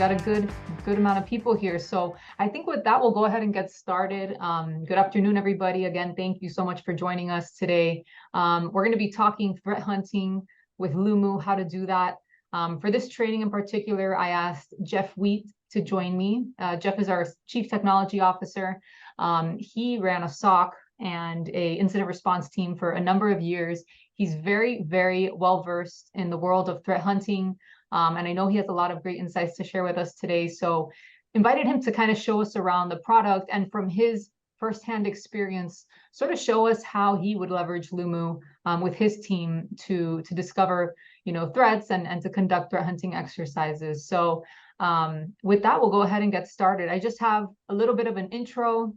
got a good amount of people here. So I think with that, we'll go ahead and get started. Good afternoon, everybody. Again, thank you so much for joining us today. We're going to be talking threat hunting with Lumu, how to do that. For this training in particular, I asked Jeff Wheat to join me. Jeff is our Chief Technology Officer. He ran a SOC and a incident response team for a number of years. He's very, very well versed in the world of threat hunting. And I know he has a lot of great insights to share with us today. So invited him to kind of show us around the product and from his firsthand experience, sort of show us how he would leverage Lumu with his team to discover, threats and to conduct threat hunting exercises. So with that, we'll go ahead and get started. I just have a little bit of an intro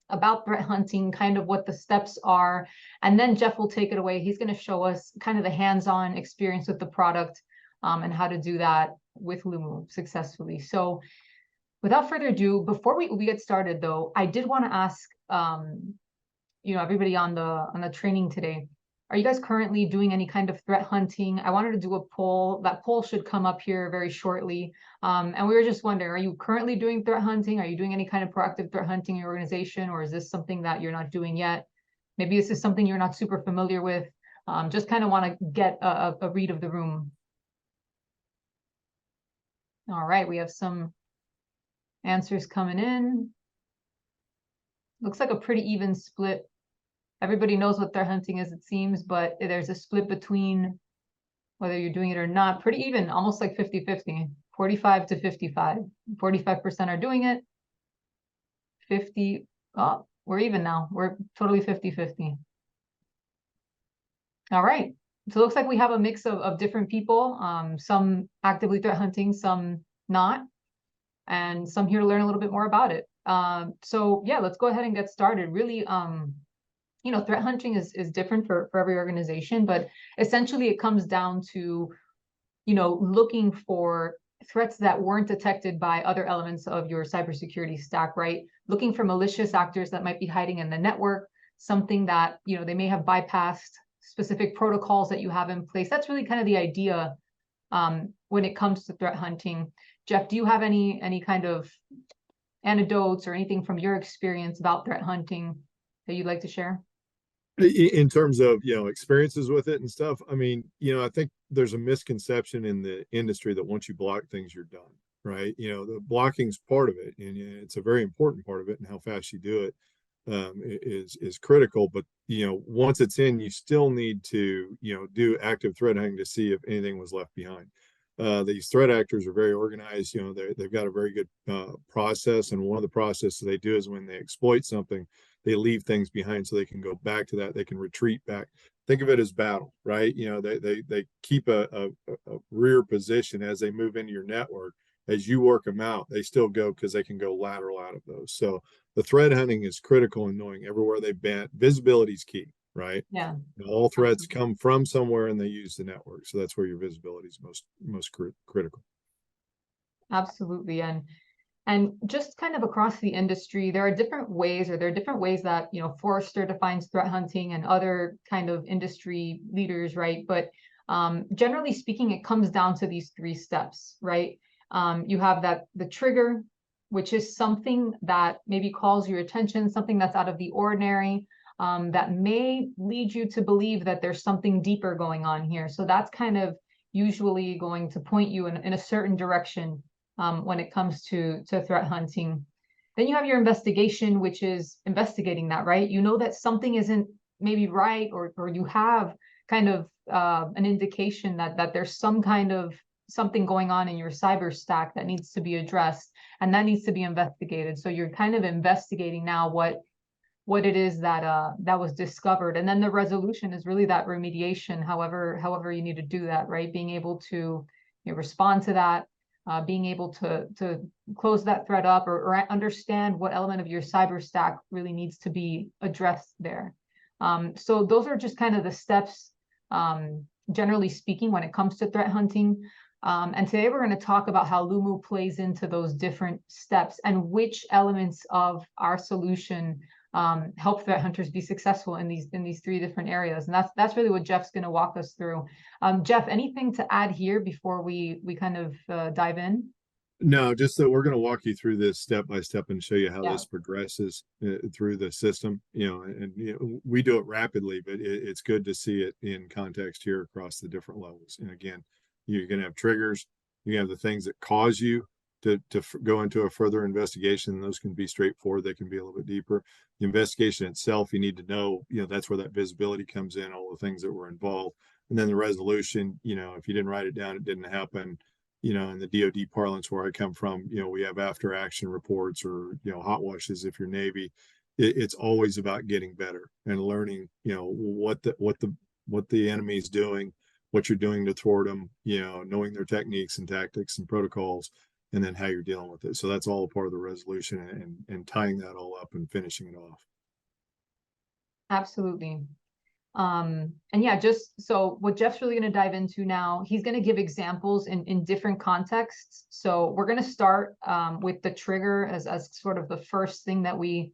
about threat hunting, kind of what the steps are, and then Jeff will take it away. He's going to show us kind of the hands-on experience with the product and how to do that with Lumu successfully. So without further ado, before we get started though, I did want to ask everybody on the training today, are you guys currently doing any kind of threat hunting? I wanted to do a poll. That poll should come up here very shortly. And we were just wondering, are you currently doing threat hunting? Are you doing any kind of proactive threat hunting in your organization? Or is this something that you're not doing yet? Maybe this is something you're not super familiar with. Just kind of want to get a read of the room. All right, we have some answers coming in. Looks like a pretty even split. Everybody knows what threat hunting is, it seems, but there's a split between whether you're doing it or not. Pretty even, almost like 50-50, 45 to 55. 45% are doing it. 50, oh, we're even now. We're totally 50-50. All right. So it looks like we have a mix of different people, some actively threat hunting, some not, and some here to learn a little bit more about it. So yeah, let's go ahead and get started. Really, threat hunting is different for every organization, but essentially it comes down to, looking for threats that weren't detected by other elements of your cybersecurity stack, right? Looking for malicious actors that might be hiding in the network, something that, they may have bypassed specific protocols that you have in place. That's really kind of the idea when it comes to threat hunting. Jeff, do you have any kind of anecdotes or anything from your experience about threat hunting that you'd like to share? In terms of experiences with it and stuff, I mean, I think there's a misconception in the industry that once you block things, you're done, right? The blocking's part of it, and it's a very important part of it, and how fast you do it is critical. But once it's in, you still need to do active threat hunting to see if anything was left behind. These threat actors are very organized. They've got a very good process, and one of the processes they do is when they exploit something, they leave things behind so they can go back to that. They can retreat back. Think of it as battle, right? They keep a rear position as they move into your network. As you work them out, they still go because they can go lateral out of those. So the threat hunting is critical in knowing everywhere they've been. Visibility is key, right? Yeah. All threats come from somewhere and they use the network. So that's where your visibility is most critical. Absolutely. And just kind of across the industry, there are different ways that, Forrester defines threat hunting and other kind of industry leaders, right? But generally speaking, it comes down to these three steps, right? You have the trigger, which is something that maybe calls your attention, something that's out of the ordinary, that may lead you to believe that there's something deeper going on here. So that's kind of usually going to point you in a certain direction when it comes to threat hunting. Then you have your investigation, which is investigating that, right? You know that something isn't maybe right, or you have kind of an indication that there's some kind of something going on in your cyber stack that needs to be addressed, and that needs to be investigated. So you're kind of investigating now what it is that was discovered. And then the resolution is really that remediation, however you need to do that, right? Being able to respond to that, being able to close that threat up, or understand what element of your cyber stack really needs to be addressed there. So those are just kind of the steps, generally speaking, when it comes to threat hunting. And today we're going to talk about how Lumu plays into those different steps and which elements of our solution help threat hunters be successful in these three different areas. And that's really what Jeff's going to walk us through. Jeff, anything to add here before we kind of dive in? No, just that we're going to walk you through this step by step and show you how Yeah, this progresses through the system. We do it rapidly, but it's good to see it in context here across the different levels. And again, you're going to have triggers. You have the things that cause you to go into a further investigation. Those can be straightforward. They can be a little bit deeper. The investigation itself, you need to know, that's where that visibility comes in, all the things that were involved. And then the resolution, if you didn't write it down, it didn't happen. In the DoD parlance where I come from, we have after action reports or, hot washes if you're Navy. It's always about getting better and learning, what the enemy is doing, what you're doing to thwart them, knowing their techniques and tactics and protocols, and then how you're dealing with it. So that's all a part of the resolution and tying that all up and finishing it off. absolutely. And yeah, just so what Jeff's really going to dive into now, he's going to give examples in different contexts. So we're going to start with the trigger as sort of the first thing that we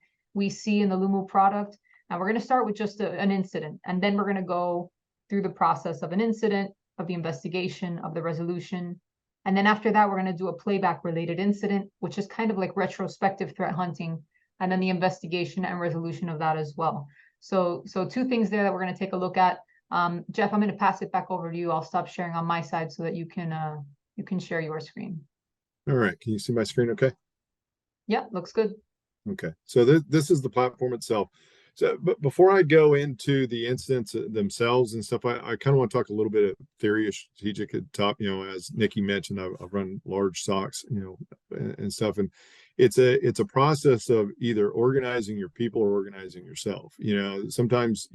see in the Lumu product. And we're going to start with just an incident, and then we're going to go through the process of an incident, of the investigation, of the resolution. And then after that, we're going to do a playback related incident, which is kind of like retrospective threat hunting, and then the investigation and resolution of that as well. So two things there that we're going to take a look at. Jeff, I'm going to pass it back over to you. I'll stop sharing on my side so that you can share your screen. All right. Can you see my screen okay? Yeah, looks good. Okay. So this is the platform itself. So, but before I go into the incidents themselves and stuff, I kind of want to talk a little bit of theory of strategic at top. As Nikki mentioned, I've run large SOCs, and stuff, and it's a process of either organizing your people or organizing yourself. Sometimes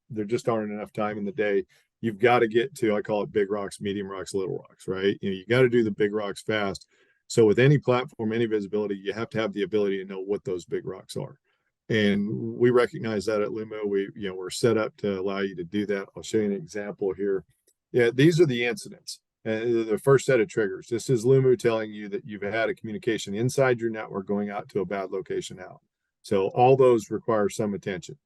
there just aren't enough time in the day. You've got to get to, I call it big rocks, medium rocks, little rocks, right? You got to do the big rocks fast. So with any platform, any visibility, you have to have the ability to know what those big rocks are. And we recognize that at Lumo. We're set up to allow you to do that. I'll show you an example here. Yeah, these are the incidents. The first set of triggers. This is Lumu telling you that you've had a communication inside your network going out to a bad location out. So all those require some attention.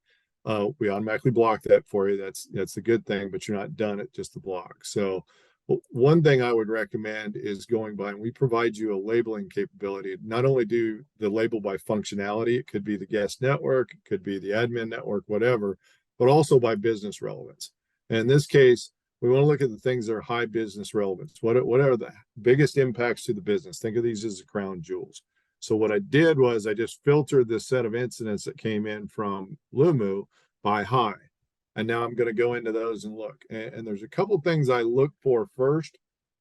We automatically block that for you. That's a good thing, but you're not done at just the block. So one thing I would recommend is going by, and we provide you a labeling capability. Not only do the label by functionality, it could be the guest network, it could be the admin network, whatever, but also by business relevance. And in this case, we want to look at the things that are high business relevance. What are the biggest impacts to the business? Think of these as the crown jewels. So what I did was I just filtered this set of incidents that came in from Lumu by high. And now I'm going to go into those and look. And there's a couple things I look for first.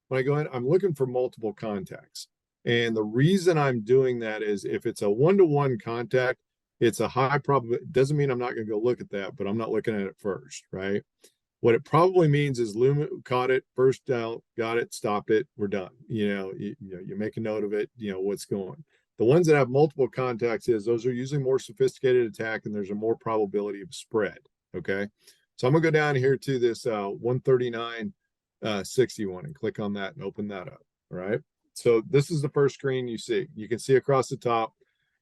When I go in, I'm looking for multiple contacts. And the reason I'm doing that is if it's a one-to-one contact, it's a high probability. It doesn't mean I'm not going to go look at that, but I'm not looking at it first, right? What it probably means is Lumu caught it, burst out, got it, stopped it, we're done. You make a note of it, what's going. The ones that have multiple contacts those are usually more sophisticated attack and there's a more probability of spread. Okay. So I'm gonna go down here to this 139.61 and click on that and open that up. All right. So this is the first screen you see. You can see across the top,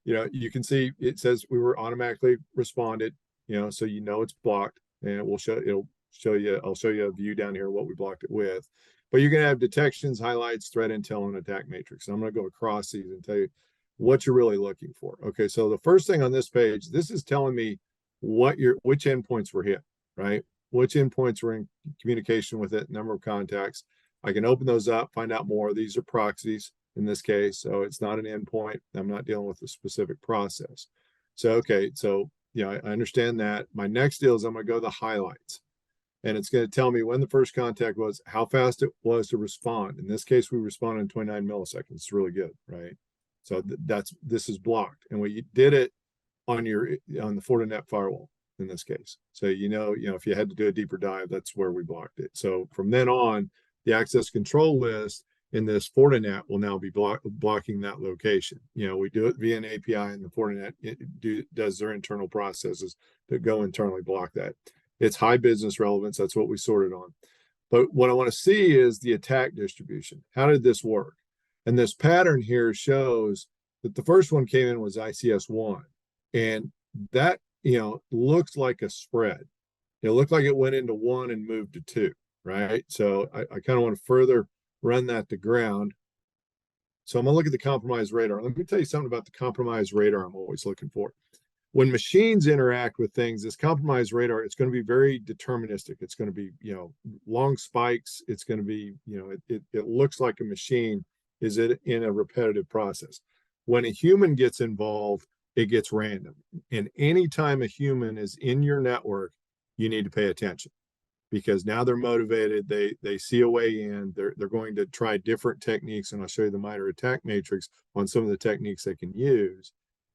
you can see it says we were automatically responded, so it's blocked and it'll show you, I'll show you a view down here what we blocked it with. But you're gonna have detections, highlights, threat intel, and attack matrix. And I'm gonna go across these and tell you what you're really looking for. Okay, so the first thing on this page, this is telling me which endpoints were hit, right? Which endpoints were in communication with it, number of contacts. I can open those up, find out more. These are proxies in this case, so it's not an endpoint. I'm not dealing with a specific process. So, okay, so I understand that. My next deal is I'm gonna go to the highlights. And it's going to tell me when the first contact was, how fast it was to respond. In this case, we responded in 29 milliseconds. It's really good, right? So this is blocked, and we did it on the Fortinet firewall in this case. So if you had to do a deeper dive, that's where we blocked it. So from then on, the access control list in this Fortinet will now be blocking that location. We do it via an API, and the Fortinet does their internal processes that go internally block that. It's high business relevance. That's what we sorted on. But what I want to see is the attack distribution. How did this work? And this pattern here shows that the first one came in was ICS1. And that, looks like a spread. It looked like it went into 1 and moved to 2, right? So I kind of want to further run that to ground. So I'm gonna look at the compromised radar. Let me tell you something about the compromised radar I'm always looking for. When machines interact with things, this compromised radar, it's going to be very deterministic. It's going to be, long spikes. It's going to be, it looks like a machine is it in a repetitive process. When a human gets involved, it gets random. And anytime a human is in your network, you need to pay attention because now they're motivated. They see a way in. They're going to try different techniques, and I'll show you the MITRE ATT&CK matrix on some of the techniques they can use.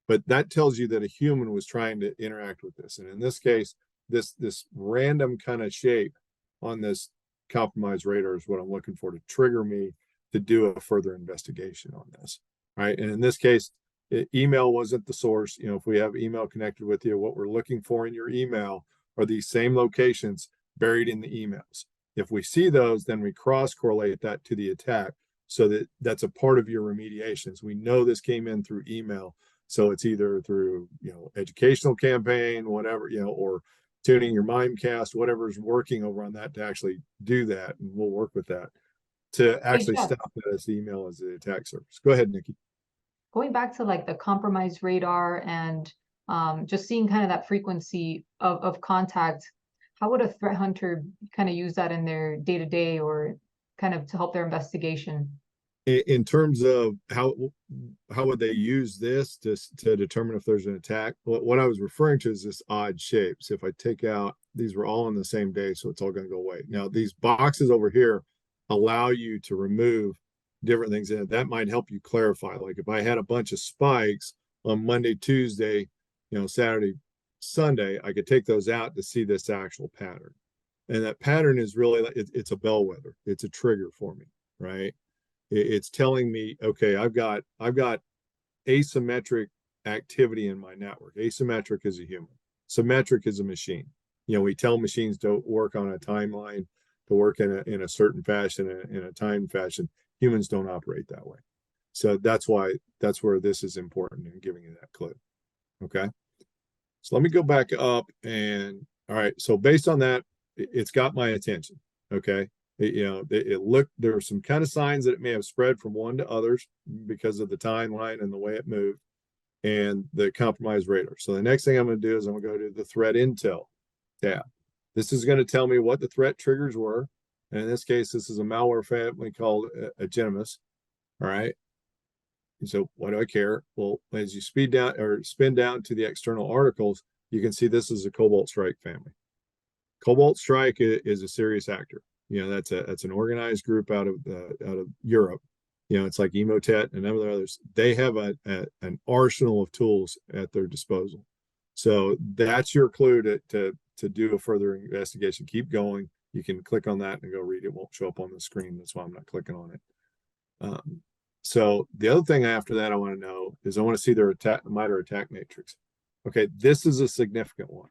But that tells you that a human was trying to interact with this. And in this case, this random kind of shape on this compromised radar is what I'm looking for to trigger me to do a further investigation on this. Right. And in this case, email wasn't the source. If we have email connected with you, what we're looking for in your email are these same locations buried in the emails. If we see those, then we cross correlate that to the attack so that that's a part of your remediations. We know this came in through email. So it's either through, educational campaign, whatever, or tuning your Mimecast, whatever is working over on that to actually do that. And we'll work with that to Hey, actually Jeff, stop that as email as the attack surface. Go ahead, Nikki. going back to like the compromised radar and just seeing kind of that frequency of contact, how would a threat hunter kind of use that in their day-to-day or kind of to help their investigation? In terms of how would they use this to determine if there's an attack? What I was referring to is this odd shapes. If I take out, these were all on the same day, so it's all going to go away. Now these boxes over here allow you to remove different things in it. That might help you clarify. Like if I had a bunch of spikes on Monday, Tuesday, Saturday, Sunday, I could take those out to see this actual pattern. And that pattern is really, it's a bellwether. It's a trigger for me, right? It's telling me, okay, I've got asymmetric activity in my network. Asymmetric is a human. Symmetric is a machine. We tell machines to work on a timeline, to work in a certain fashion, in a timed fashion. Humans don't operate that way. So that's where this is important in giving you that clue. Okay. So let me go back up and all right. So based on that, it's got my attention. Okay. It looked, there were some kind of signs that it may have spread from one to others because of the timeline and the way it moved and the compromised radar. So the next thing I'm going to do is I'm going to go to the threat intel tab. This is going to tell me what the threat triggers were. And in this case, this is a malware family called Agenimus. All right. And so why do I care? Well, as you speed down or spin down to the external articles, you can see this is a Cobalt Strike family. Cobalt Strike is a serious actor. That's an organized group out of Europe. It's like Emotet and other others. They have an arsenal of tools at their disposal. So that's your clue to do a further investigation. Keep going. You can click on that and go read it. It won't show up on the screen. That's why I'm not clicking on it. So the other thing after that I want to know is I want to see their MITRE ATT&CK matrix. Okay, this is a significant one.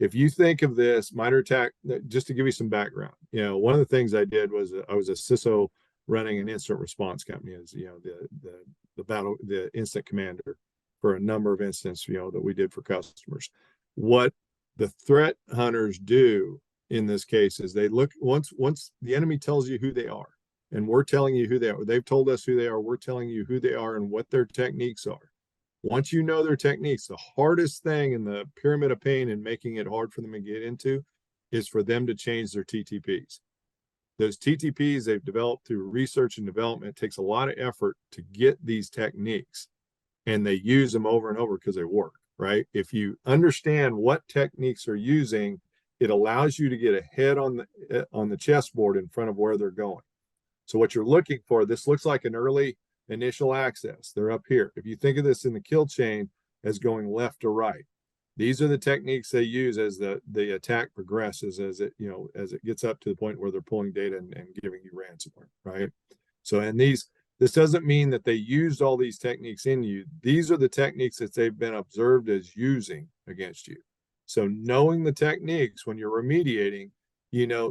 If you think of this MITRE ATT&CK, just to give you some background, one of the things I did was I was a CISO running an incident response company as the incident commander for a number of incidents that we did for customers. What the threat hunters do in this case is they look once the enemy tells you who they are, and we're telling you who they are. They've told us who they are. We're telling you who they are and what their techniques are. Once you know their techniques, the hardest thing in the pyramid of pain and making it hard for them to get into is for them to change their TTPs. Those TTPs they've developed through research and development. It takes a lot of effort to get these techniques, and they use them over and over because they work, right? If you understand what techniques they're using, it allows you to get ahead on the chessboard in front of where they're going. So what you're looking for, this looks like an early initial access. They're up here. If you think of this in the kill chain as going left to right, these are the techniques they use as the attack progresses, as it gets up to the point where they're pulling data and giving you ransomware, right? So, and this doesn't mean that they used all these techniques in you. These are the techniques that they've been observed as using against you. So knowing the techniques when you're remediating,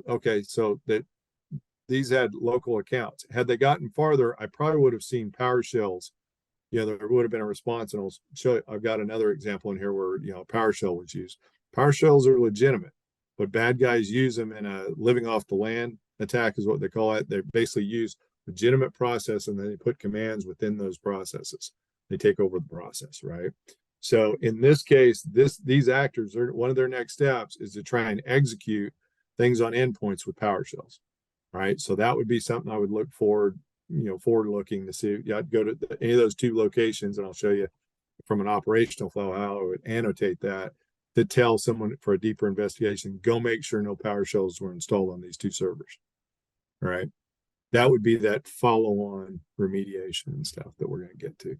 okay, so that these had local accounts. Had they gotten farther, I probably would have seen PowerShells. There would have been a response, and I'll show you. I've got another example in here where PowerShell was used. PowerShells are legitimate, but bad guys use them in a living off the land attack is what they call it. They basically use legitimate process, and then they put commands within those processes. They take over the process, right? So in this case, these actors are one of their next steps is to try and execute things on endpoints with PowerShells, right? So that would be something I would look forward, forward looking to see. Yeah, I'd go to any of those two locations, and I'll show you from an operational flow how I would annotate that to tell someone for a deeper investigation, go make sure no PowerShells were installed on these two servers, right? That would be that follow-on remediation and stuff that we're going to get to.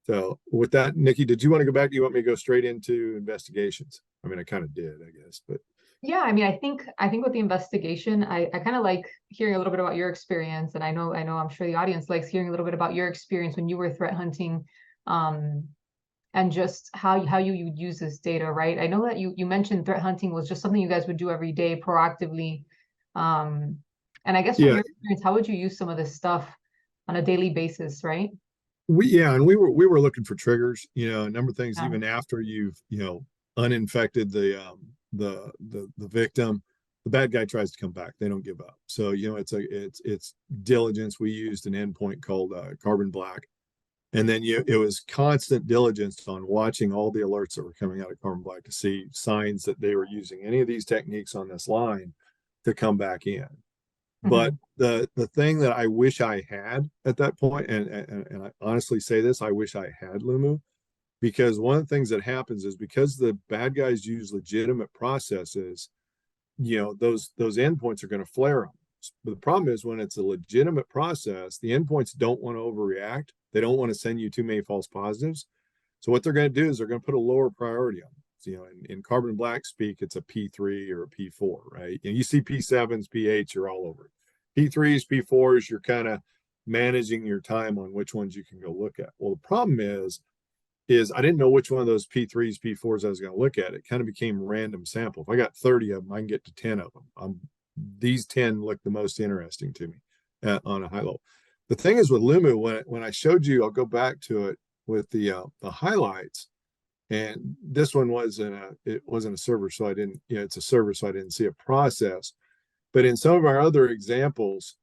So with that, Nikki, did you want to go back? Do you want me to go straight into investigations? I mean, I kind of did, I guess, but Yeah, I mean, I think with the investigation, I kind of like hearing a little bit about your experience, and I know I'm sure the audience likes hearing a little bit about your experience when you were threat hunting, um, and just how you would use this data, right? I know that you mentioned threat hunting was just something you guys would do every day proactively, um, and I guess from yeah, your experience, how would you use some of this stuff on a daily basis, right? and we were looking for triggers, a number of things Yeah. even after you've, uninfected the victim. The bad guy tries to come back. They don't give up. So, it's diligence. We used an endpoint called Carbon Black. And then it was constant diligence on watching all the alerts that were coming out of Carbon Black to see signs that they were using any of these techniques on this line to come back in. But Mhm. the thing that I wish I had at that point, and I honestly say this, I wish I had Lumu, because one of the things that happens is because the bad guys use legitimate processes, those endpoints are going to flare them. But the problem is when it's a legitimate process, the endpoints don't want to overreact. They don't want to send you too many false positives. So what they're going to do is they're going to put a lower priority on them. So, in Carbon Black speak, it's a P3 or a P4, right? And you see P7s, P8s, you're all over it. P3s, P4s, you're kind of managing your time on which ones you can go look at. Well, the problem is I didn't know which one of those P3s, P4s I was going to look at. It kind of became random sample. If I got 30 of them, I can get to 10 of them. These 10 look the most interesting to me on a high level. The thing is with Lumu, when I showed you, I'll go back to it with the highlights. And this one wasn't a server, so I didn't, it's a server, so I didn't see a process. But in some of our other examples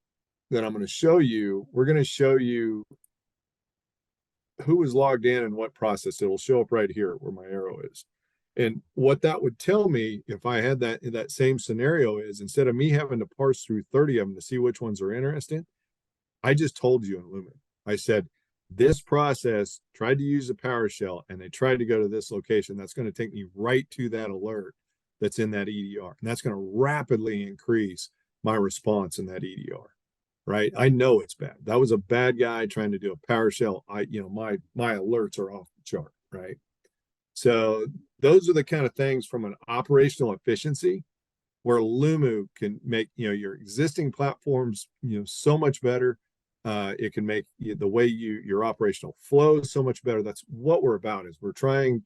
that I'm going to show you, we're going to show you who was logged in and what process. It'll show up right here where my arrow is. And what that would tell me if I had that in that same scenario is instead of me having to parse through 30 of them to see which ones are interesting, I just told you in Lumen. I said, this process tried to use a PowerShell and they tried to go to this location. That's going to take me right to that alert that's in that EDR. And that's going to rapidly increase my response in that EDR, right? I know it's bad. That was a bad guy trying to do a PowerShell. My alerts are off the chart, right? So those are the kind of things from an operational efficiency where Lumu can make your existing platforms so much better. It can make the way your operational flow so much better. That's what we're about. Is we're trying,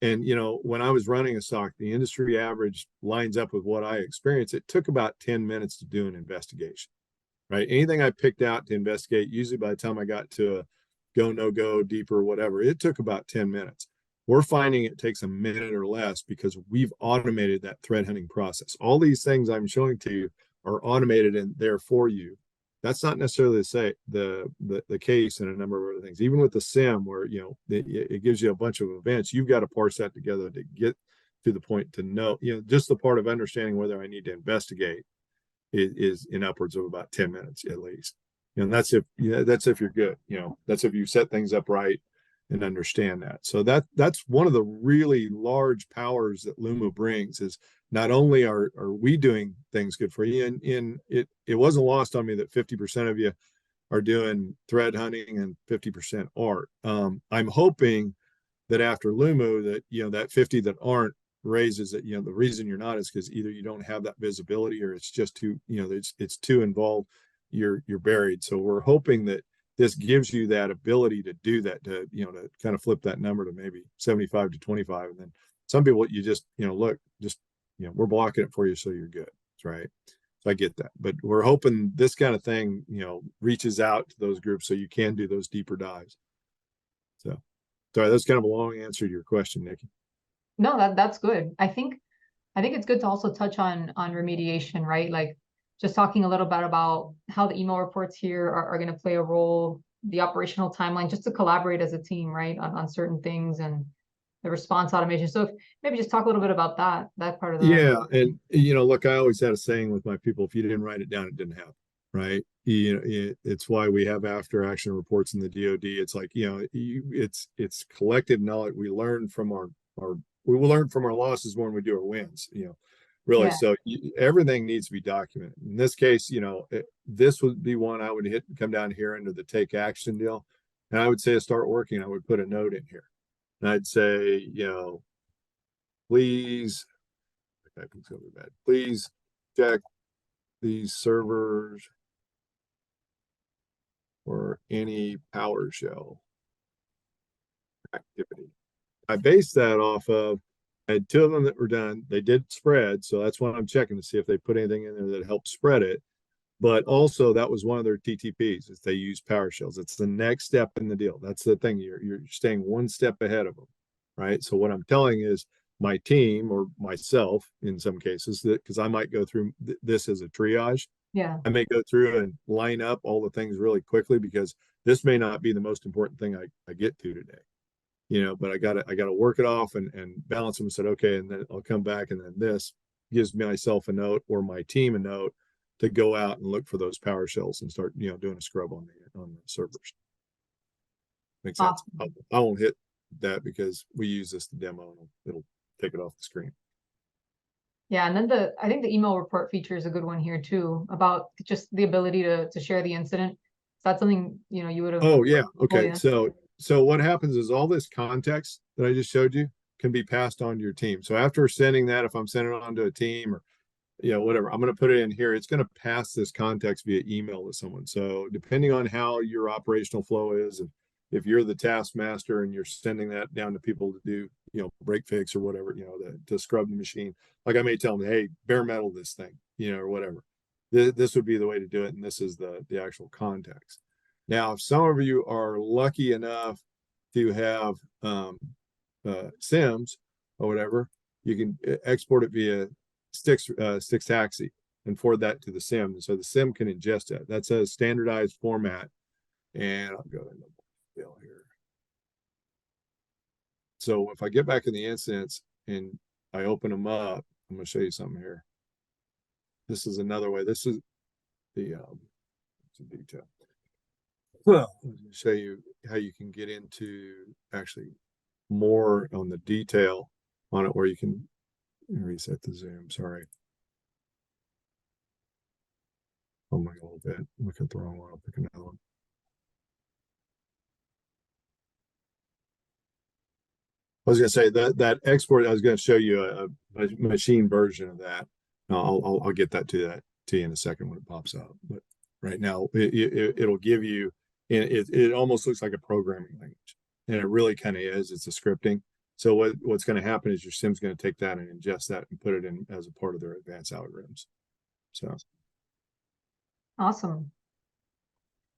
and when I was running a SOC, the industry average lines up with what I experienced. It took about 10 minutes to do an investigation, right? Anything I picked out to investigate, usually by the time I got to a go no go deeper whatever, it took about 10 minutes. We're finding it takes a minute or less because we've automated that threat hunting process. All these things I'm showing to you are automated and there for you. That's not necessarily the case in a number of other things. Even with the SIM, where it gives you a bunch of events, you've got to parse that together to get to the point to know, just the part of understanding whether I need to investigate is in upwards of about 10 minutes at least. And that's if you're good, that's if you set things up right and understand that. So that's one of the really large powers that Lumu brings is not only are we doing things good for you, and it wasn't lost on me that 50% of you are doing thread hunting and 50% aren't. I'm hoping that after Lumu that that 50 that aren't raises that the reason you're not is because either you don't have that visibility or it's just too it's too involved, you're buried. So we're hoping that this gives you that ability to do that, to to kind of flip that number to maybe 75 to 25. And then some people you just look, just we're blocking it for you so you're good. That's right. So I get that, but we're hoping this kind of thing reaches out to those groups so you can do those deeper dives. So sorry, that's kind of a long answer to your question, Nikki. No, that's good. I think it's good to also touch on remediation, right? Like just talking a little bit about how the email reports here are going to play a role, the operational timeline, just to collaborate as a team, right, on certain things and the response automation. So if, maybe just talk a little bit about that part of the, Yeah, and look, I always had a saying with my people: if you didn't write it down, it didn't happen, right? It's why we have after action reports in the DoD. It's like, it's collective knowledge. We learn from our we will learn from our losses more than we do our wins. Really. yeah, So everything needs to be documented. In this case, this would be one I would come down here into the take action deal, and I would say to start working. I would put a note in here, and I'd say, please. It's gonna be bad. Please check these servers for any PowerShell activity. I based that off of, I had two of them that were done. They did spread, so that's why I'm checking to see if they put anything in there that helped spread it. But also, that was one of their TTPs, is they use PowerShells. It's the next step in the deal. That's the thing. You're staying one step ahead of them, right? So what I'm telling is my team, or myself in some cases, that because I might go through this as a triage. yeah. I may go through and line up all the things really quickly, because this may not be the most important thing I get to today. But I gotta work it off and balance them and said, okay, and then I'll come back, and then this gives myself a note, or my team a note, to go out and look for those PowerShells and start, doing a scrub on the servers. Makes sense. Awesome. I won't hit that because we use this to demo, and it'll take it off the screen. Yeah, and then I think the email report feature is a good one here too, about just the ability to share the incident. Is that something, you would have, Oh yeah. oh Okay. yeah, So what happens is all this context that I just showed you can be passed on to your team. So after sending that, if I'm sending it on to a team, or whatever, I'm going to put it in here. It's going to pass this context via email to someone. So depending on how your operational flow is, and if you're the taskmaster and you're sending that down to people to do, break fix or whatever, to scrub the machine, like I may tell them, hey, bare metal this thing, or whatever. This would be the way to do it, and this is the actual context. Now, if some of you are lucky enough to have SIMs or whatever, you can export it via Stix Taxi and forward that to the SIM. So the SIM can ingest that. That's a standardized format. And I'll go into more here. So if I get back in the instance and I open them up, I'm going to show you something here. This is another way. This is the detail. Well, I'm going to show you how you can get into actually more on the detail on it, where you can reset the zoom. Sorry. Oh my, a little bit. Look at the wrong one. I'll pick another one. I was going to say that export. I was going to show you a machine version of that. I'll get that to you in a second when it pops up. But right now, it'll give you. It almost looks like a programming language, and it really kind of is. It's a scripting. So what's going to happen is your SIM's going to take that and ingest that and put it in as a part of their advanced algorithms. So awesome.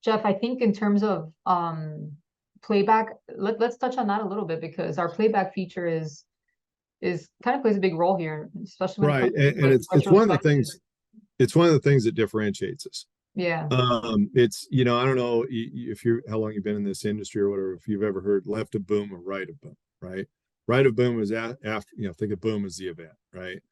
Jeff, I think in terms of playback, let's touch on that a little bit, because our playback feature is kind of plays a big role here, especially when it right, comes to and like it's one of the retrospective. things. It's one of the things that differentiates us. Yeah. It's, I don't know if you how long you've been in this industry or whatever, if you've ever heard left of boom or right of boom, right? Right of boom is after, think of boom as the event, right?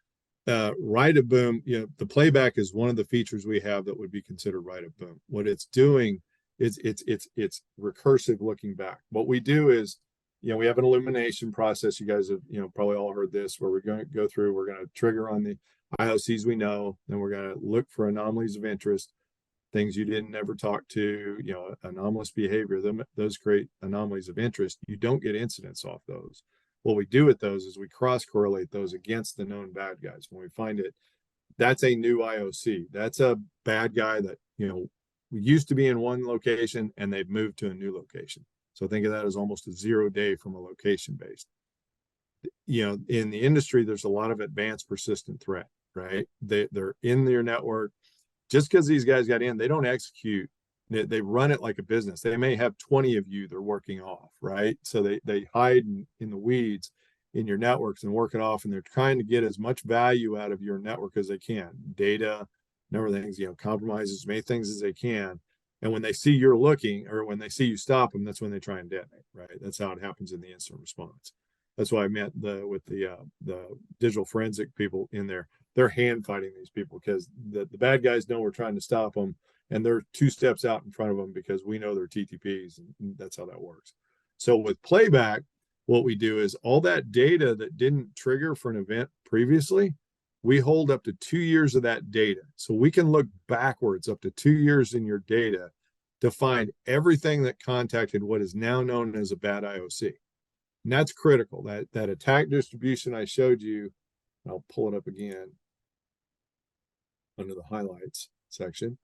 Right of boom, the playback is one of the features we have that would be considered right of boom. What it's doing is it's recursive looking back. What we do is, we have an illumination process. You guys have, probably all heard this, where we're going to go through, we're going to trigger on the IOCs we know, then we're going to look for anomalies of interest, things you didn't ever talk to, anomalous behavior. Those create anomalies of interest. You don't get incidents off those. What we do with those is we cross correlate those against the known bad guys. When we find it, that's a new IOC. That's a bad guy that, we used to be in one location and they've moved to a new location. So think of that as almost a 0 day from a location based. In the industry, there's a lot of advanced persistent threat, right? They're in your network. Just because these guys got in, they don't execute. They run it like a business. They may have 20 of you they're working off, right? So they hide in the weeds in your networks and work it off, and they're trying to get as much value out of your network as they can. Data, number of things, compromise as many things as they can. And when they see you're looking, or when they see you stop them, that's when they try and detonate, right? That's how it happens in the incident response. That's why I meant with the digital forensic people in there. They're hand fighting these people because the bad guys know we're trying to stop them, and they're 2 steps out in front of them because we know they're TTPs, and that's how that works. So with playback, what we do is all that data that didn't trigger for an event previously, we hold up to 2 years of that data. So we can look backwards up to 2 years in your data to find everything that contacted what is now known as a bad IOC. And that's critical. That attack distribution I showed you, I'll pull it up again under the highlights section.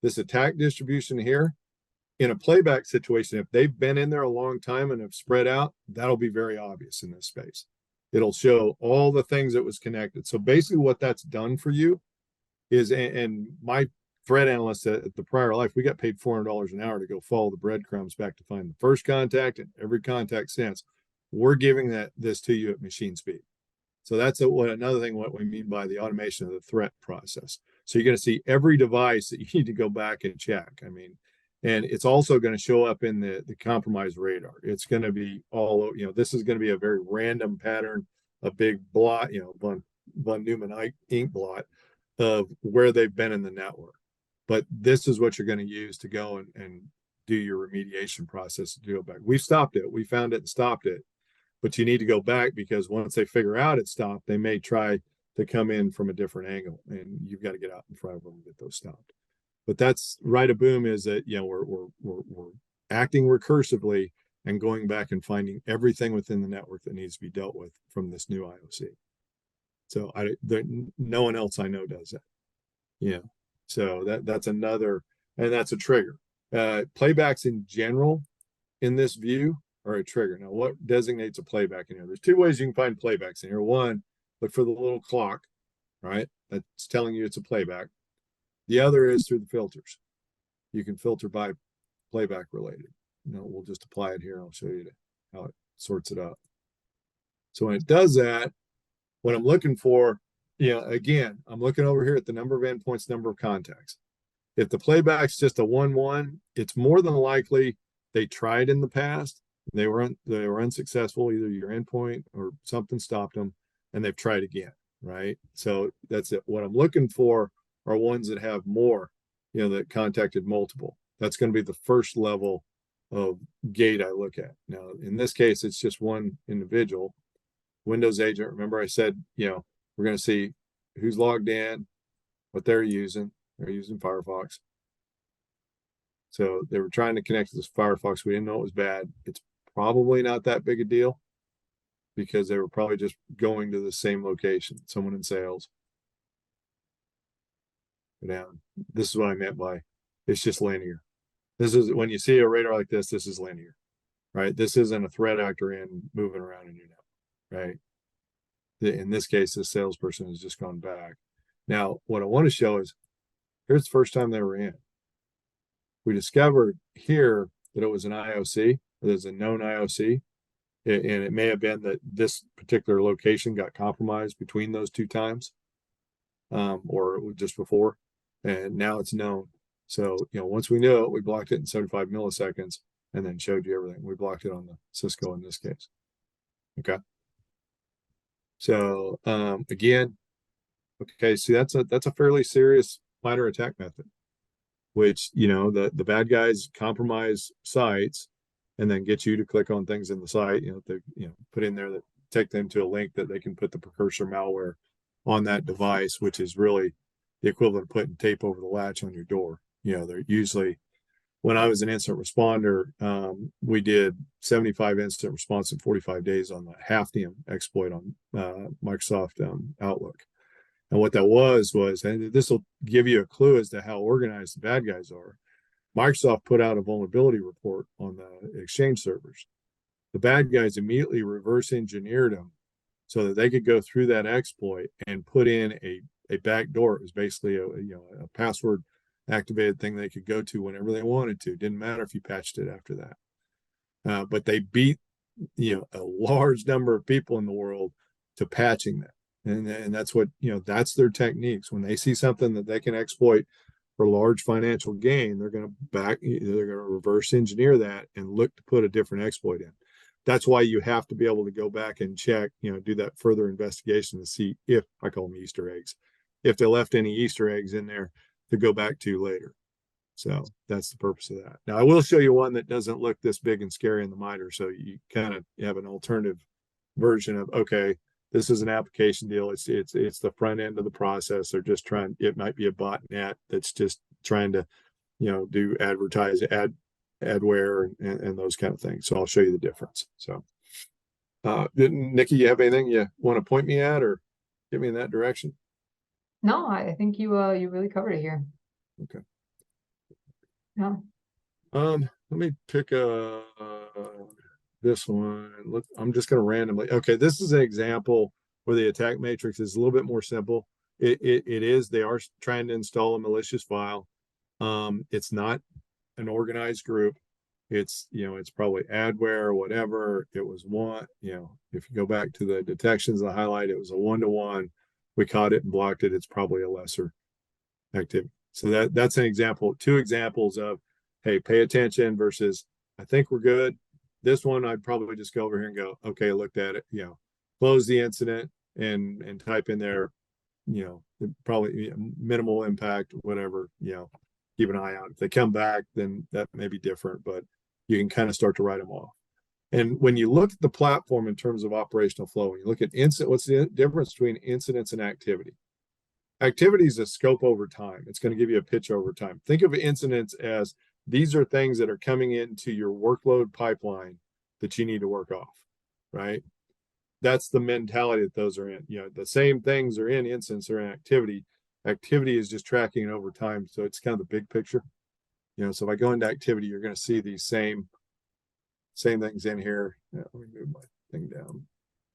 This attack distribution here, in a playback situation, if they've been in there a long time and have spread out, that'll be very obvious in this space. It'll show all the things that was connected. So basically what that's done for you is, and my threat analyst at the prior life, we got paid $400 an hour to go follow the breadcrumbs back to find the first contact and every contact since. We're giving this to you at machine speed. So that's another thing, what we mean by the automation of the threat process. So you're going to see every device that you need to go back and check. I mean, and it's also going to show up in the compromised radar. It's going to be all, this is going to be a very random pattern, a big blot, von Neumann ink blot of where they've been in the network. But this is what you're going to use to go and do your remediation process to do it back. We've stopped it. We found it and stopped it. But you need to go back because once they figure out it stopped, they may try to come in from a different angle, and you've got to get out in front of them and get those stopped. But that's right. A boom is that we're acting recursively and going back and finding everything within the network that needs to be dealt with from this new IOC. So no one else I know does that. So that's another, and that's a trigger. Playbacks in general in this view are a trigger. Now, what designates a playback in here? There's 2 ways you can find playbacks in here. One, look for the little clock, right? That's telling you it's a playback. The other is through the filters. You can filter by playback related. We'll just apply it here. I'll show you how it sorts it up. So when it does that, what I'm looking for, again, I'm looking over here at the number of endpoints, number of contacts. If the playback's just a 1-1, it's more than likely they tried in the past. They were unsuccessful. Either your endpoint or something stopped them, and they've tried again, right? So that's it. What I'm looking for are ones that have more, that contacted multiple. That's going to be the first level of gate I look at. Now, in this case, it's just one individual. Windows agent, remember I said, we're going to see who's logged in, what they're using. They're using Firefox. So they were trying to connect to this Firefox. We didn't know it was bad. It's probably not that big a deal because they were probably just going to the same location. Someone in sales. Go down. This is what I meant by it's just linear. This is when you see a radar like this is linear, right? This isn't a threat actor in moving around in your network, right? In this case, the salesperson has just gone back. Now, what I want to show is here's the first time they were in. We discovered here that it was an IOC, there's a known IOC, and it may have been that this particular location got compromised between those 2 times, or just before, and now it's known. So, once we knew it, we blocked it in 75 milliseconds and then showed you everything. We blocked it on the Cisco in this case. Okay. So, again, okay, see, that's a fairly serious minor attack method, which, the bad guys compromise sites and then get you to click on things in the site, they put in there that take them to a link that they can put the precursor malware on that device, which is really the equivalent of putting tape over the latch on your door. They're usually, when I was an incident responder, we did 75 incident response in 45 days on the Hafnium exploit on Microsoft Outlook. And what that was, and this will give you a clue as to how organized the bad guys are. Microsoft put out a vulnerability report on the Exchange servers. The bad guys immediately reverse engineered them so that they could go through that exploit and put in a back door. It was basically a password activated thing they could go to whenever they wanted to. Didn't matter if you patched it after that. But they beat a large number of people in the world to patching that. And that's what, that's their techniques. When they see something that they can exploit for large financial gain, they're going to reverse engineer that and look to put a different exploit in. That's why you have to be able to go back and check, do that further investigation to see if, I call them Easter eggs, if they left any Easter eggs in there to go back to later. So that's the purpose of that. Now I will show you one that doesn't look this big and scary in the MITRE. So you kind of have an alternative version of, okay, this is an application deal. It's the front end of the process. They're just trying, it might be a botnet that's just trying to, do adware and those kind of things. So I'll show you the difference. So Nikki, you have anything you want to point me at or get me in that direction? No, I think you really covered it here. Okay. Yeah. Let me pick this one. Look, I'm just going to randomly. Okay, this is an example where the attack matrix is a little bit more simple. It is. They are trying to install a malicious file. It's not an organized group. It's probably adware or whatever. It was one. If you go back to the detections, the highlight, it was a 1-to-1. We caught it and blocked it. It's probably a lesser activity. So that's an example. Two examples of, hey, pay attention versus I think we're good. This one, I'd probably just go over here and go, okay, looked at it, close the incident and type in there, probably minimal impact, whatever, keep an eye out. If they come back, then that may be different, but you can kind of start to write them off. And when you look at the platform in terms of operational flow, when you look at incident, what's the difference between incidents and activity? Activity is a scope over time. It's going to give you a pitch over time. Think of incidents as these are things that are coming into your workload pipeline that you need to work off, right? That's the mentality that those are in. The same things are in incidents or in activity. Activity is just tracking it over time. So it's kind of the big picture. So if I go into activity, you're going to see these same things in here. Let me move my thing down.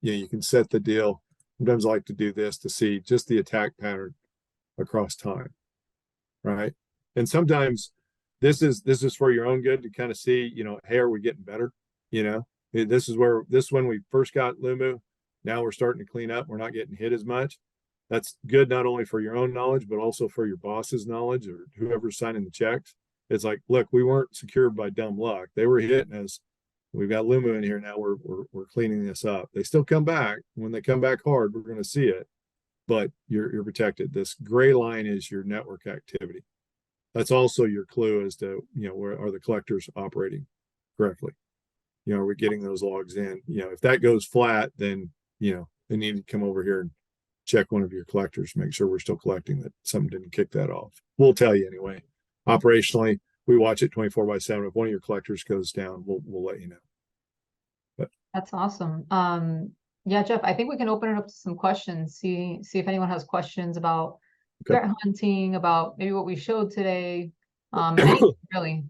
You can set the deal. Sometimes I like to do this to see just the attack pattern across time, right? And sometimes this is for your own good to kind of see, hey, are we getting better? This is when we first got Lumu. Now we're starting to clean up. We're not getting hit as much. That's good not only for your own knowledge, but also for your boss's knowledge or whoever's signing the checks. It's like, look, we weren't secured by dumb luck. They were hitting us. We've got Lumu in here now. We're cleaning this up. They still come back. When they come back hard, we're going to see it, but you're protected. This gray line is your network activity. That's also your clue as to where are the collectors operating correctly. Are we getting those logs in? If that goes flat, then they need to come over here and check one of your collectors, make sure we're still collecting, that something didn't kick that off. We'll tell you anyway. Operationally, we watch it 24/7. If one of your collectors goes down, we'll let you know. But That's awesome. Yeah, Jeff, I think we can open it up to some questions. See if anyone has questions about okay. threat hunting, about maybe what we showed today. Anything really.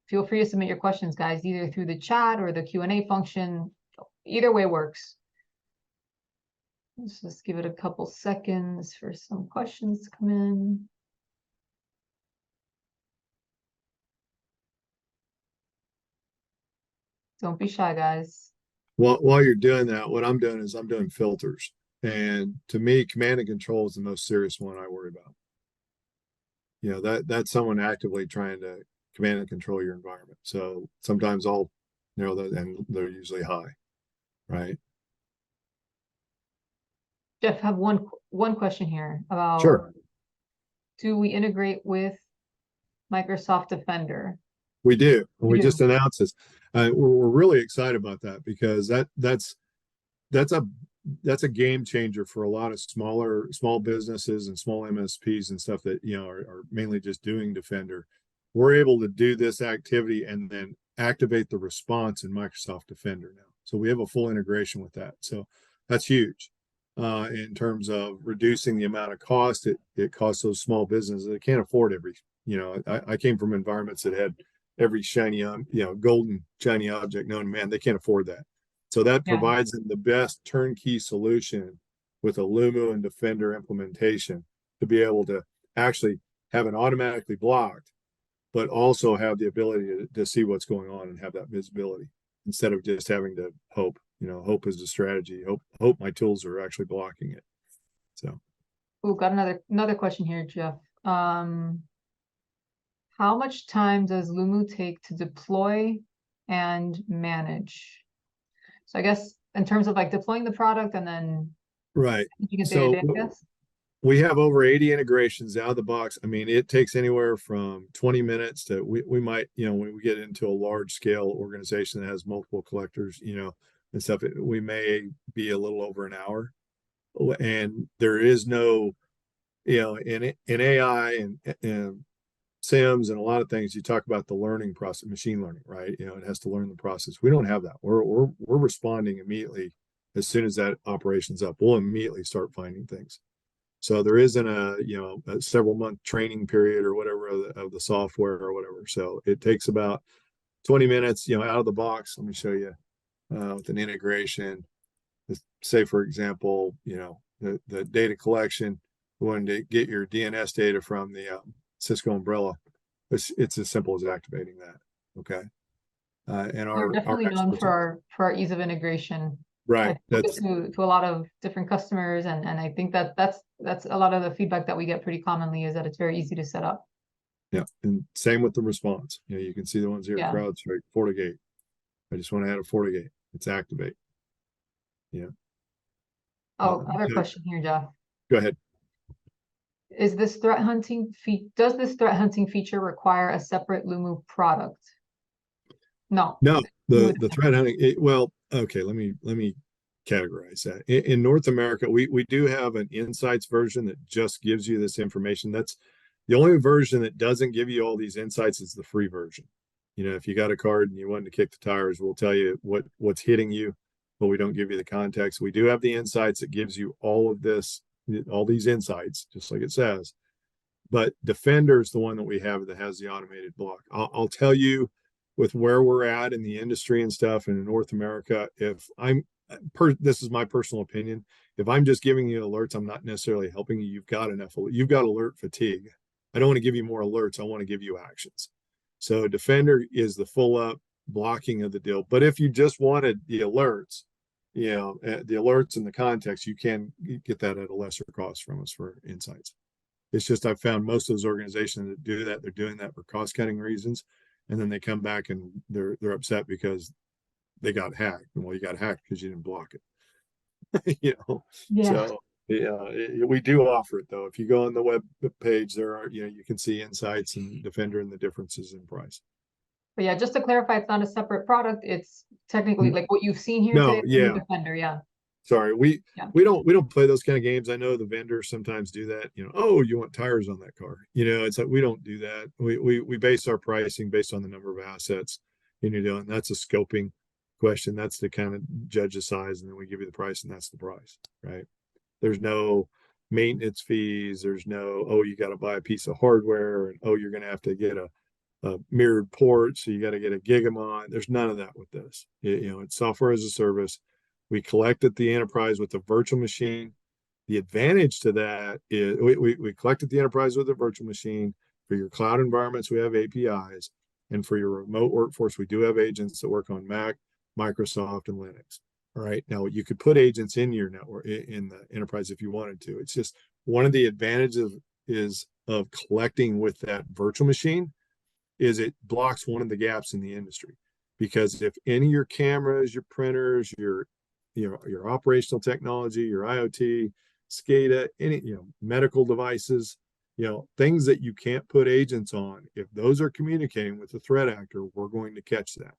Feel free to submit your questions, guys, either through the chat or the Q&A function. Either way works. Let's just give it a couple seconds for some questions to come in. Don't be shy, guys. While you're doing that, what I'm doing is I'm doing filters. And to me, command and control is the most serious one I worry about. That's someone actively trying to command and control your environment. So sometimes I'll narrow that, and they're usually high, right? Jeff, I have one question here about, sure. Do we integrate with Microsoft Defender? We do. We just announced this. We're really excited about that because that's a game changer for a lot of small businesses and small MSPs and stuff that are mainly just doing Defender. We're able to do this activity and then activate the response in Microsoft Defender now. So we have a full integration with that. So that's huge in terms of reducing the amount of cost it costs those small businesses. They can't afford every. I came from environments that had every shiny, golden shiny object known to man. They can't afford that. So that provides them the best turnkey solution with a Lumu and Defender implementation to be able to actually have it automatically blocked, but also have the ability to see what's going on and have that visibility instead of just having to hope. hope is a strategy. Hope my tools are actually blocking it. So. Oh, got another question here, Jeff. How much time does Lumu take to deploy and manage? So I guess in terms of like deploying the product and then Right. you can say a So day, I guess. we have over 80 integrations out of the box. I mean, it takes anywhere from 20 minutes to we might, when we get into a large scale organization that has multiple collectors, and stuff, we may be a little over an hour. And there is no, in AI and Sims and a lot of things, you talk about the learning process, machine learning, right? It has to learn the process. We don't have that. We're responding immediately as soon as that operation's up. We'll immediately start finding things. So there isn't a several month training period or whatever of the software or whatever. So it takes about 20 minutes, out of the box. Let me show you with an integration. Say, for example, the data collection, we wanted to get your DNS data from the Cisco umbrella. It's as simple as activating that. Okay. And We're our definitely known experts, for our ease of integration. right. I've spoken to a lot of different customers, and I think that's a lot of the feedback that we get pretty commonly is that it's very easy to set up. Yeah. And same with the response. You can see the ones here, Yeah. CrowdStrike, FortiGate. I just want to add a FortiGate. It's activate. Yeah. Oh, other question here, Jeff. Go ahead. Does this threat hunting feature require a separate Lumu product? No. No, the threat hunting. Well, okay. Let me categorize that. In North America, we do have an insights version that just gives you this information. That's the only version that doesn't give you all these insights is the free version. If you got a card and you wanted to kick the tires, we'll tell you what's hitting you, but we don't give you the context. We do have the insights that gives you all of this, all these insights, just like it says. But Defender is the one that we have that has the automated block. I'll tell you, with where we're at in the industry and stuff and in North America, if this is my personal opinion, if I'm just giving you alerts, I'm not necessarily helping you. You've got alert fatigue. I don't want to give you more alerts. I want to give you actions. So Defender is the full up blocking of the deal. But if you just wanted the alerts, the alerts and the context, you can get that at a lesser cost from us for insights. It's just I've found most of those organizations that do that, they're doing that for cost cutting reasons, and then they come back and they're upset because they got hacked. Well, you got hacked because you didn't block it. Yeah. So we do offer it though. If you go on the web page, there are you can see insights and Defender and the differences in price. But yeah, just to clarify, it's not a separate product. It's technically like what you've seen here No, today, yeah. Defender. Yeah. Sorry, we don't play those kind of games. I know the vendors sometimes do that. Oh, you want tires on that car? It's like we don't do that. We base our pricing based on the number of assets. And that's a scoping question. That's to kind of judge the size, and then we give you the price, and that's the price, right? There's no maintenance fees. There's no you got to buy a piece of hardware, and you're going to have to get a mirrored port, so you got to get a Gigamon. There's none of that with this. It's software as a service. We collect at the enterprise with a virtual machine. The advantage to that is we collect at the enterprise with a virtual machine. For your cloud environments, we have APIs. And for your remote workforce, we do have agents that work on Mac, Microsoft, and Linux. All right. Now, you could put agents in your network, in the enterprise if you wanted to. It's just one of the advantages of collecting with that virtual machine is it blocks one of the gaps in the industry. Because if any of your cameras, your printers, your operational technology, your IoT, SCADA, any medical devices, things that you can't put agents on, if those are communicating with the threat actor, we're going to catch that.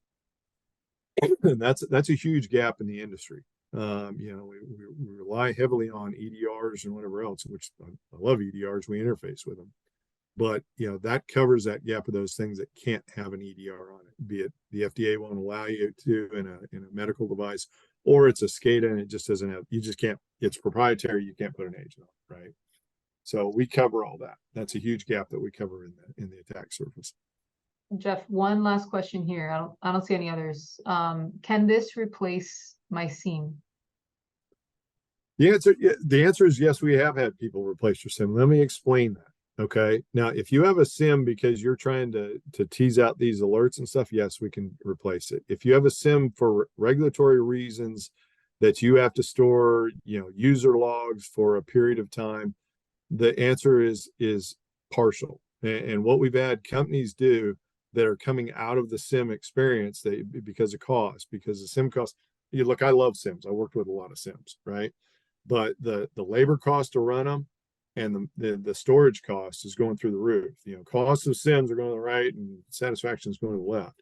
And that's a huge gap in the industry. We rely heavily on EDRs and whatever else, which I love EDRs. We interface with them. But that covers that gap of those things that can't have an EDR on it, be it the FDA won't allow you to in a medical device, or it's a SCADA and it just doesn't have, you just can't, it's proprietary, you can't put an agent on, right? So we cover all that. That's a huge gap that we cover in the attack surface. Jeff, one last question here. I don't see any others. Can this replace my SIEM? The answer is yes. We have had people replace your SIM. Let me explain that. Okay. Now, if you have a SIM because you're trying to tease out these alerts and stuff, yes, we can replace it. If you have a SIM for regulatory reasons that you have to store, user logs for a period of time, the answer is partial. And what we've had companies do that are coming out of the SIM experience, they because of cost, because the SIM cost. You look, I love SIMs. I worked with a lot of SIMs, right? But the labor cost to run them and the storage cost is going through the roof. Costs of SIMs are going to the right and satisfaction is going to the left.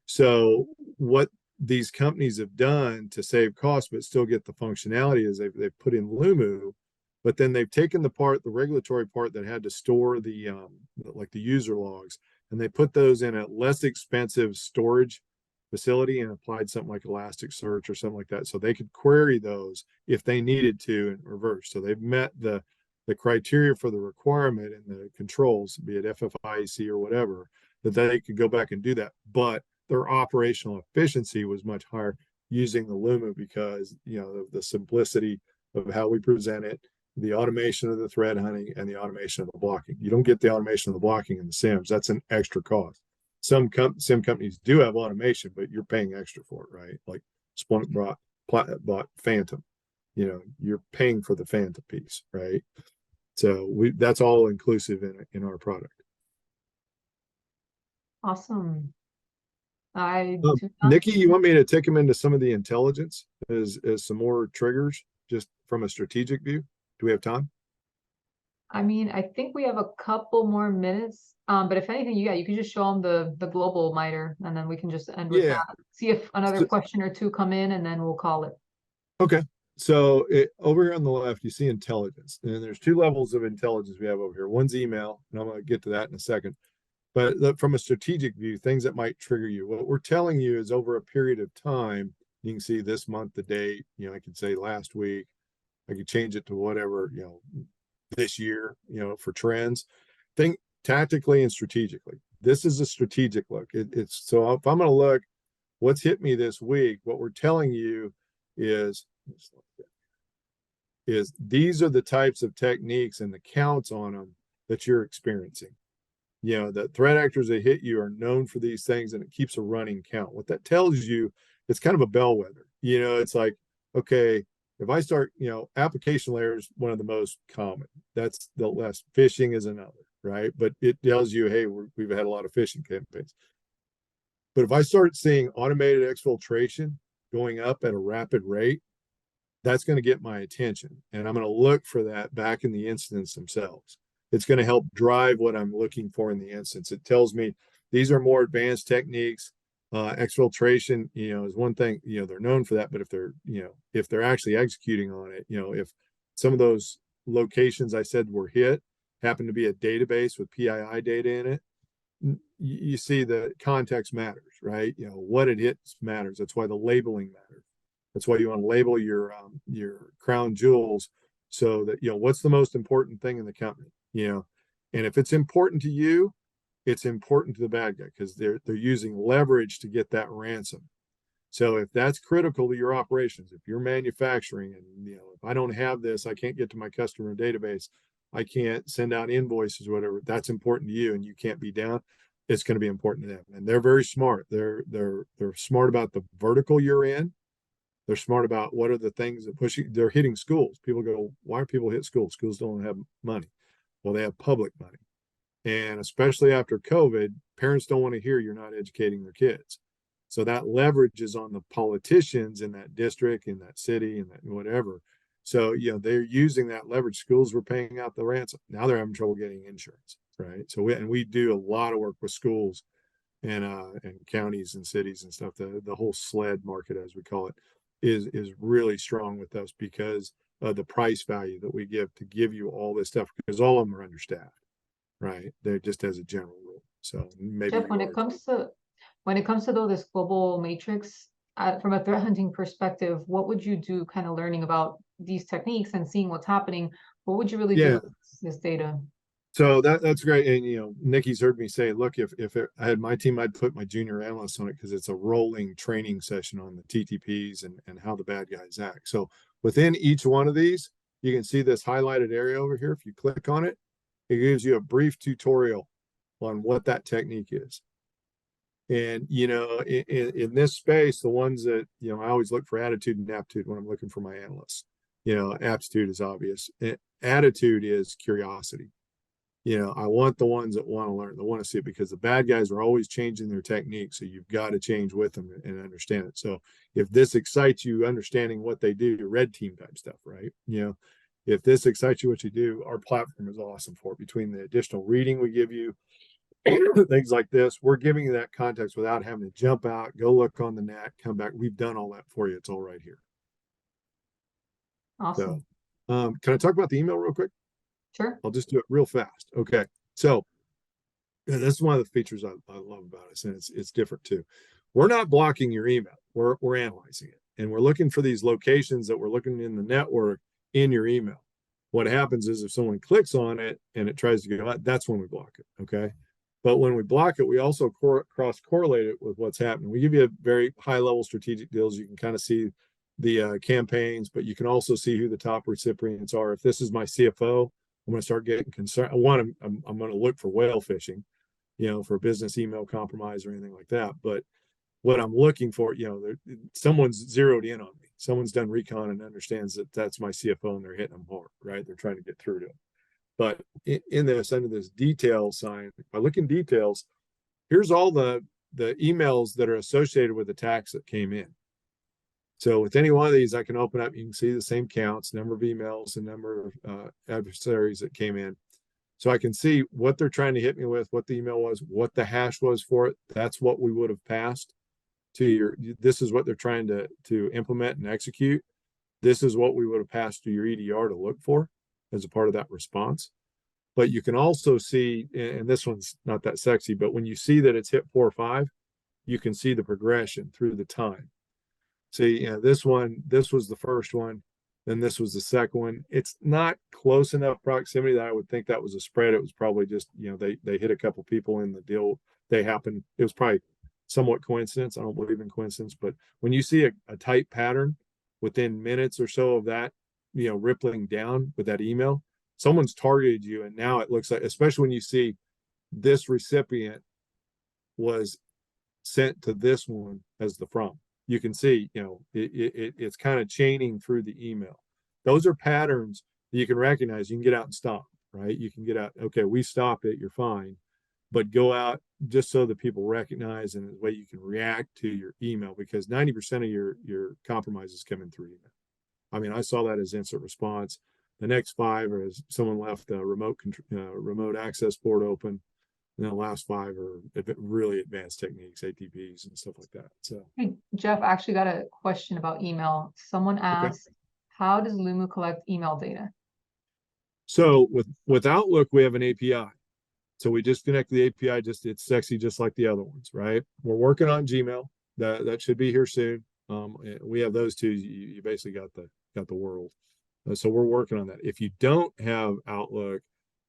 So what these companies have done to save costs but still get the functionality is they've put in Lumu, but then they've taken the regulatory part that had to store the like the user logs, and they put those in a less expensive storage facility and applied something like Elasticsearch or something like that, so they could query those if they needed to in reverse. So they've met the criteria for the requirement and the controls, be it FFIEC or whatever, that they could go back and do that. But their operational efficiency was much higher using the Lumu because, of the simplicity of how we present it, the automation of the thread hunting, and the automation of the blocking. You don't get the automation of the blocking in the SIMs. That's an extra cost. Some SIM companies do have automation, but you're paying extra for it, right? Like Splunk bought Phantom. You're paying for the Phantom piece, right? So that's all inclusive in our product. Awesome. I do not. Nikki, you want me to take them into some of the intelligence as some more triggers, just from a strategic view? Do we have time? I mean, I think we have a couple more minutes. But if anything, you can just show them the global miter, and then we can just end with Yeah. that. See if another So, question or two come in, and then we'll call it. okay. So over here on the left, you see intelligence, and there's two levels of intelligence we have over here. One's email, and I'm going to get to that in a second. But from a strategic view, things that might trigger you. What we're telling you is over a period of time, you can see this month, the date, I could say last week, I could change it to whatever, this year, for trends. Think tactically and strategically. This is a strategic look. It's so if I'm going to look, what's hit me this week, what we're telling you is these are the types of techniques and the counts on them that you're experiencing. The threat actors that hit you are known for these things, and it keeps a running count. What that tells you, it's kind of a bellwether. It's like, okay, if I start, application layer is one of the most common. That's the less. Phishing is another, right? But it tells you, hey, we've had a lot of phishing campaigns. But if I start seeing automated exfiltration going up at a rapid rate, that's going to get my attention, and I'm going to look for that back in the incidents themselves. It's going to help drive what I'm looking for in the instance. It tells me these are more advanced techniques. Exfiltration, is one thing, they're known for that, but if they're actually executing on it, if some of those locations I said were hit happen to be a database with PII data in it, you see the context matters, right? What it hits matters. That's why the labeling matters. That's why you want to label your crown jewels so that what's the most important thing in the company, and if it's important to you, it's important to the bad guy because they're using leverage to get that ransom. So if that's critical to your operations, if you're manufacturing and if I don't have this, I can't get to my customer database, I can't send out invoices, whatever, that's important to you and you can't be down, it's going to be important to them. And they're very smart. They're smart about the vertical you're in. They're smart about what are the things that push you. They're hitting schools. People go, why are people hit schools? Schools don't have money. Well, they have public money. And especially after COVID, parents don't want to hear you're not educating their kids. So that leverage is on the politicians in that district, in that city, in that whatever. So, they're using that leverage. Schools were paying out the ransom. Now they're having trouble getting insurance, right? So we do a lot of work with schools and counties and cities and stuff. The whole SLED market, as we call it, is really strong with us because of the price value that we give you all this stuff, because all of them are understaffed, right? They're just as a general rule. So maybe Jeff, you are too. when it comes to though this global matrix, from a threat hunting perspective, what would you do kind of learning about these techniques and seeing what's happening? What would you really do Yeah. with this data? So that's great. And Nikki's heard me say, look, I had my team, I'd put my junior analysts on it because it's a rolling training session on the TTPs and how the bad guys act. So within each one of these, you can see this highlighted area over here. If you click on it, It gives you a brief tutorial on what that technique is. And, in this space, the ones that, I always look for attitude and aptitude when I'm looking for my analysts. Aptitude is obvious. Attitude is curiosity. I want the ones that want to learn, that want to see it, because the bad guys are always changing their technique. So you've got to change with them and understand it. So if this excites you, understanding what they do, red team type stuff, right? If this excites you, what you do, our platform is awesome for it. Between the additional reading we give you, things like this, we're giving you that context without having to jump out, go look on the net, come back. We've done all that for you. It's all right here. Awesome. So, can I talk about the email real quick? Sure. I'll just do it real fast. Okay. So this is one of the features I love about us, and it's different too. We're not blocking your email. We're analyzing it, and we're looking for these locations that we're looking in the network in your email. What happens is if someone clicks on it and it tries to go out, that's when we block it. Okay. But when we block it, we also cross correlate it with what's happening. We give you a very high level strategic deals. You can kind of see the campaigns, but you can also see who the top recipients are. If this is my CFO, I'm going to start getting concerned. I'm going to look for whale fishing, for business email compromise or anything like that. But what I'm looking for, someone's zeroed in on me. Someone's done recon and understands that that's my CFO and they're hitting them hard, right? They're trying to get through to it. But in this, under this detail sign, if I look in details, here's all the emails that are associated with the attacks that came in. So with any one of these, I can open up, you can see the same counts, number of emails, the number of adversaries that came in. So I can see what they're trying to hit me with, what the email was, what the hash was for it. That's what we would have passed to this is what they're trying to implement and execute. This is what we would have passed to your EDR to look for as a part of that response. But you can also see, and this one's not that sexy, but when you see that it's hit 4 or 5, you can see the progression through the time. See, this was the first one, then this was the second one. It's not close enough proximity that I would think that was a spread. It was probably just, they hit a couple people in the deal. It was probably somewhat coincidence. I don't believe in coincidence, but when you see a tight pattern within minutes or so of that, rippling down with that email, someone's targeted you. And now it looks like, especially when you see this recipient was sent to this one as the from, you can see, it's kind of chaining through the email. Those are patterns that you can recognize. You can get out and stop, right? You can get out. Okay, we stopped it. You're fine. But go out just so that people recognize, and the way you can react to your email, because 90% of your compromise is coming through email. I mean, I saw that as instant response. The next 5 are as someone left a remote access port open. And then the last 5 are really advanced techniques, ATPs and stuff like that. So, hey, Jeff, I actually got a question about email. Someone asked, how does Lumu collect email data? So with Outlook, we have an API. So we just connect the API. It's sexy, just like the other ones, right? We're working on Gmail. That should be here soon. We have those two. You basically got the world. So we're working on that. If you don't have Outlook,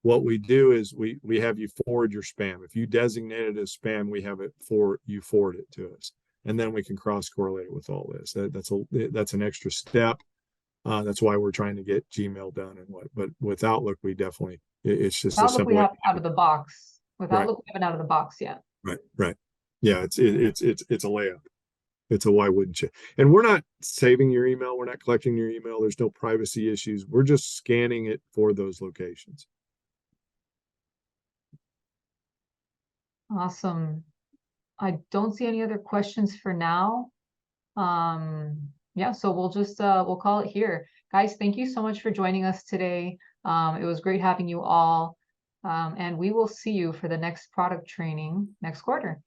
what we do is we have you forward your spam. If you designate it as spam, we have it you forward it to us, and then we can cross correlate it with all this. That's an extra step. That's why we're trying to get Gmail done but with Outlook, we definitely, it's just a simple. We have out of the box. With Right. Outlook, we haven't out of the box yet. Right. Yeah, it's a layup. It's a why wouldn't you? And we're not saving your email. We're not collecting your email. There's no privacy issues. We're just scanning it for those locations. Awesome. I don't see any other questions for now. Yeah, so we'll just we'll call it here. Guys, thank you so much for joining us today. It was great having you all. And we will see you for the next product training next quarter.